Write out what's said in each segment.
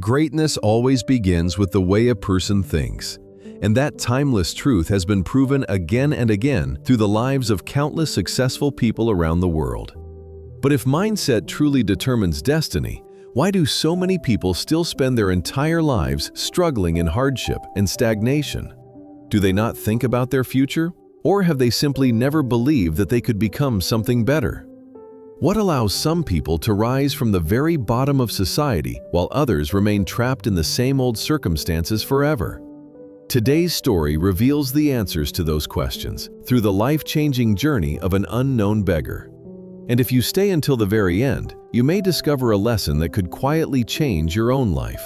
Greatness always begins with the way a person thinks, and that timeless truth has been proven again and again through the lives of countless successful people around the world. But if mindset truly determines destiny, why do so many people still spend their entire lives struggling in hardship and stagnation? Do they not think about their future? Or have they simply never believed that they could become something better? What allows some people to rise from the very bottom of society while others remain trapped in the same old circumstances forever? Today's story reveals the answers to those questions through the life-changing journey of an unknown beggar. And if you stay until the very end, you may discover a lesson that could quietly change your own life.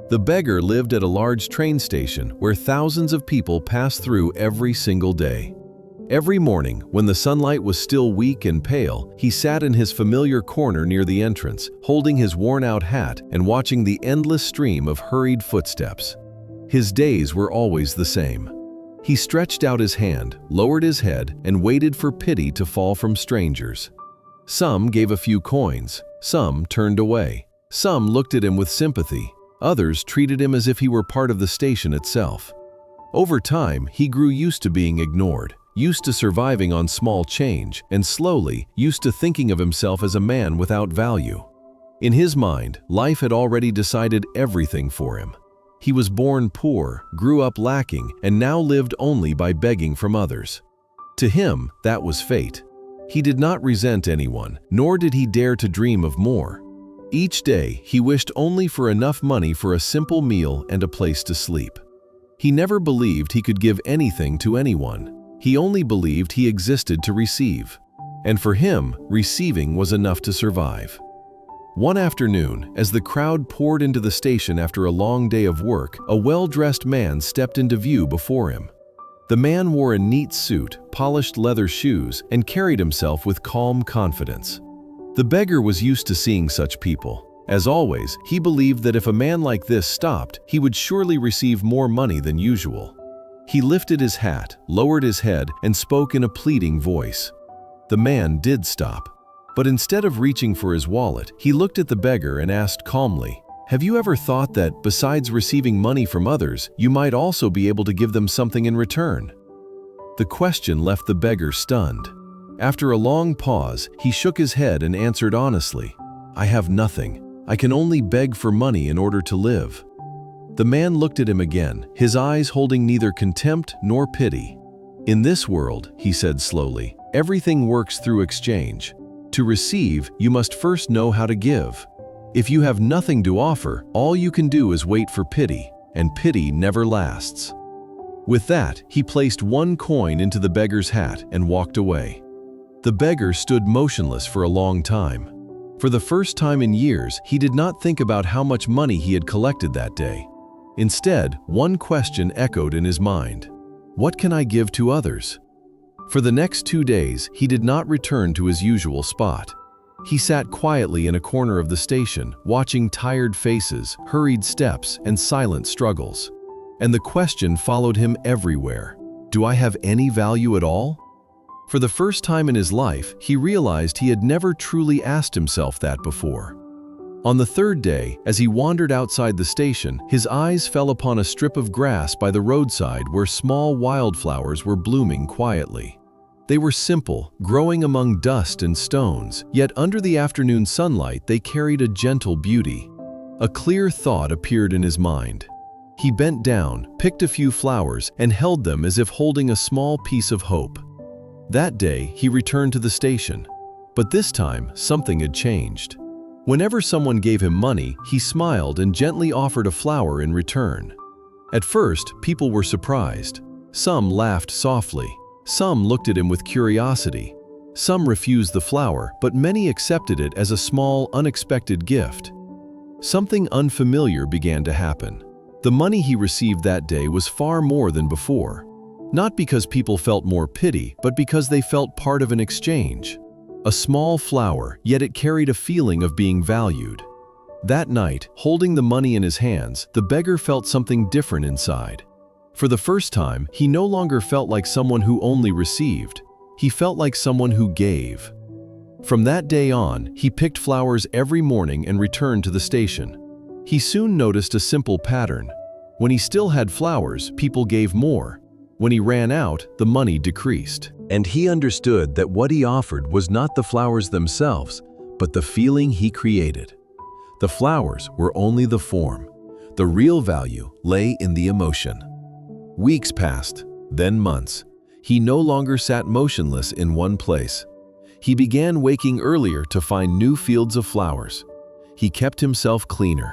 The beggar lived at a large train station where thousands of people passed through every single day. Every morning, when the sunlight was still weak and pale, he sat in his familiar corner near the entrance, holding his worn-out hat and watching the endless stream of hurried footsteps. His days were always the same. He stretched out his hand, lowered his head, and waited for pity to fall from strangers. Some gave a few coins, some turned away. Some looked at him with sympathy, others treated him as if he were part of the station itself. Over time, he grew used to being ignored, used to surviving on small change, and slowly used to thinking of himself as a man without value. In his mind, life had already decided everything for him. He was born poor, grew up lacking, and now lived only by begging from others. To him, that was fate. He did not resent anyone, nor did he dare to dream of more. Each day, he wished only for enough money for a simple meal and a place to sleep. He never believed he could give anything to anyone. He only believed he existed to receive. And for him, receiving was enough to survive. One afternoon, as the crowd poured into the station after a long day of work, a well-dressed man stepped into view before him. The man wore a neat suit, polished leather shoes, and carried himself with calm confidence. The beggar was used to seeing such people. As always, he believed that if a man like this stopped, he would surely receive more money than usual. He lifted his hat, lowered his head, and spoke in a pleading voice. The man did stop. But instead of reaching for his wallet, he looked at the beggar and asked calmly, "Have you ever thought that, besides receiving money from others, you might also be able to give them something in return?" The question left the beggar stunned. After a long pause, he shook his head and answered honestly, "I have nothing. I can only beg for money in order to live." The man looked at him again, his eyes holding neither contempt nor pity. "In this world," he said slowly, "everything works through exchange. To receive, you must first know how to give. If you have nothing to offer, all you can do is wait for pity, and pity never lasts." With that, he placed one coin into the beggar's hat and walked away. The beggar stood motionless for a long time. For the first time in years, he did not think about how much money he had collected that day. Instead, one question echoed in his mind: "What can I give to others?" For the next 2 days, he did not return to his usual spot. He sat quietly in a corner of the station, watching tired faces, hurried steps, and silent struggles. And the question followed him everywhere: "Do I have any value at all?" For the first time in his life, he realized he had never truly asked himself that before. On the third day, as he wandered outside the station, his eyes fell upon a strip of grass by the roadside where small wildflowers were blooming quietly. They were simple, growing among dust and stones, yet under the afternoon sunlight they carried a gentle beauty. A clear thought appeared in his mind. He bent down, picked a few flowers, and held them as if holding a small piece of hope. That day, he returned to the station. But this time, something had changed. Whenever someone gave him money, he smiled and gently offered a flower in return. At first, people were surprised. Some laughed softly. Some looked at him with curiosity. Some refused the flower, but many accepted it as a small, unexpected gift. Something unfamiliar began to happen. The money he received that day was far more than before. Not because people felt more pity, but because they felt part of an exchange. A small flower, yet it carried a feeling of being valued. That night, holding the money in his hands, the beggar felt something different inside. For the first time, he no longer felt like someone who only received. He felt like someone who gave. From that day on, he picked flowers every morning and returned to the station. He soon noticed a simple pattern. When he still had flowers, people gave more. When he ran out, the money decreased. And he understood that what he offered was not the flowers themselves, but the feeling he created. The flowers were only the form. The real value lay in the emotion. Weeks passed, then months. He no longer sat motionless in one place. He began waking earlier to find new fields of flowers. He kept himself cleaner.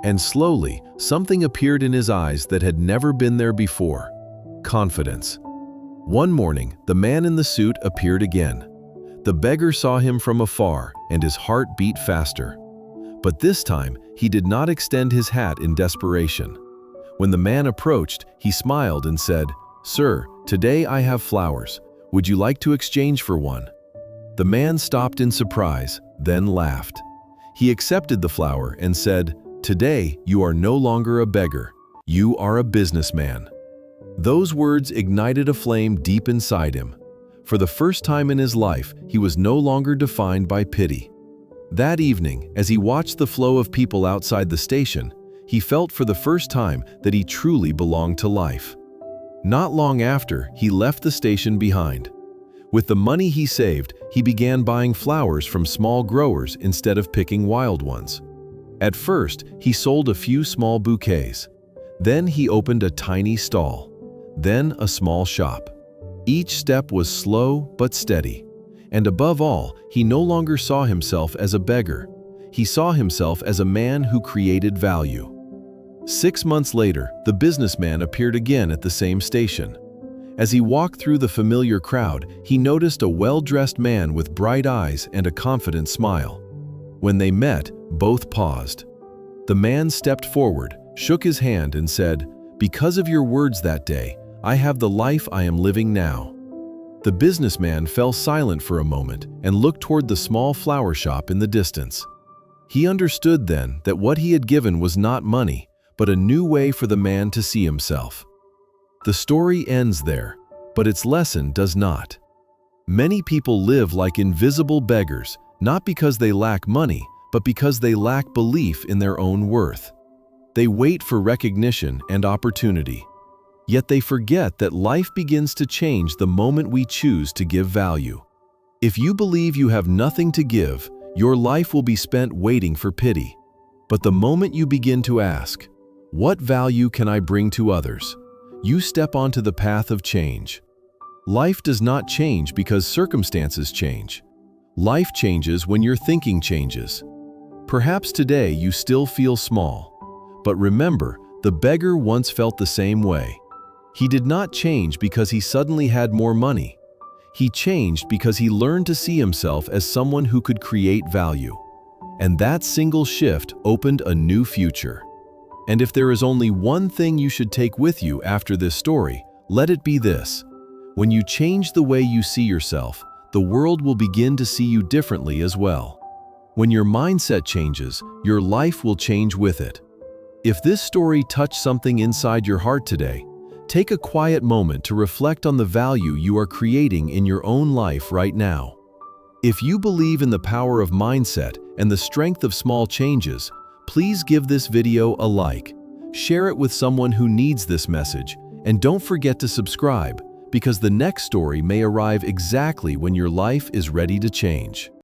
And slowly, something appeared in his eyes that had never been there before: confidence. One morning, the man in the suit appeared again. The beggar saw him from afar, and his heart beat faster. But this time, he did not extend his hat in desperation. When the man approached, he smiled and said, "Sir, today I have flowers. Would you like to exchange for one?" The man stopped in surprise, then laughed. He accepted the flower and said, "Today, you are no longer a beggar. You are a businessman." Those words ignited a flame deep inside him. For the first time in his life, he was no longer defined by pity. That evening, as he watched the flow of people outside the station, he felt for the first time that he truly belonged to life. Not long after, he left the station behind. With the money he saved, he began buying flowers from small growers instead of picking wild ones. At first, he sold a few small bouquets. Then he opened a tiny stall. Then a small shop. Each step was slow but steady. And above all, he no longer saw himself as a beggar. He saw himself as a man who created value. 6 months later, the businessman appeared again at the same station. As he walked through the familiar crowd, he noticed a well-dressed man with bright eyes and a confident smile. When they met, both paused. The man stepped forward, shook his hand, and said, "Because of your words that day, I have the life I am living now." The businessman fell silent for a moment and looked toward the small flower shop in the distance. He understood then that what he had given was not money, but a new way for the man to see himself. The story ends there, but its lesson does not. Many people live like invisible beggars, not because they lack money, but because they lack belief in their own worth. They wait for recognition and opportunity. Yet they forget that life begins to change the moment we choose to give value. If you believe you have nothing to give, your life will be spent waiting for pity. But the moment you begin to ask, "What value can I bring to others?" you step onto the path of change. Life does not change because circumstances change. Life changes when your thinking changes. Perhaps today you still feel small, but remember, the beggar once felt the same way. He did not change because he suddenly had more money. He changed because he learned to see himself as someone who could create value. And that single shift opened a new future. And if there is only one thing you should take with you after this story, let it be this: when you change the way you see yourself, the world will begin to see you differently as well. When your mindset changes, your life will change with it. If this story touched something inside your heart today, take a quiet moment to reflect on the value you are creating in your own life right now. If you believe in the power of mindset and the strength of small changes, please give this video a like, share it with someone who needs this message, and don't forget to subscribe, because the next story may arrive exactly when your life is ready to change.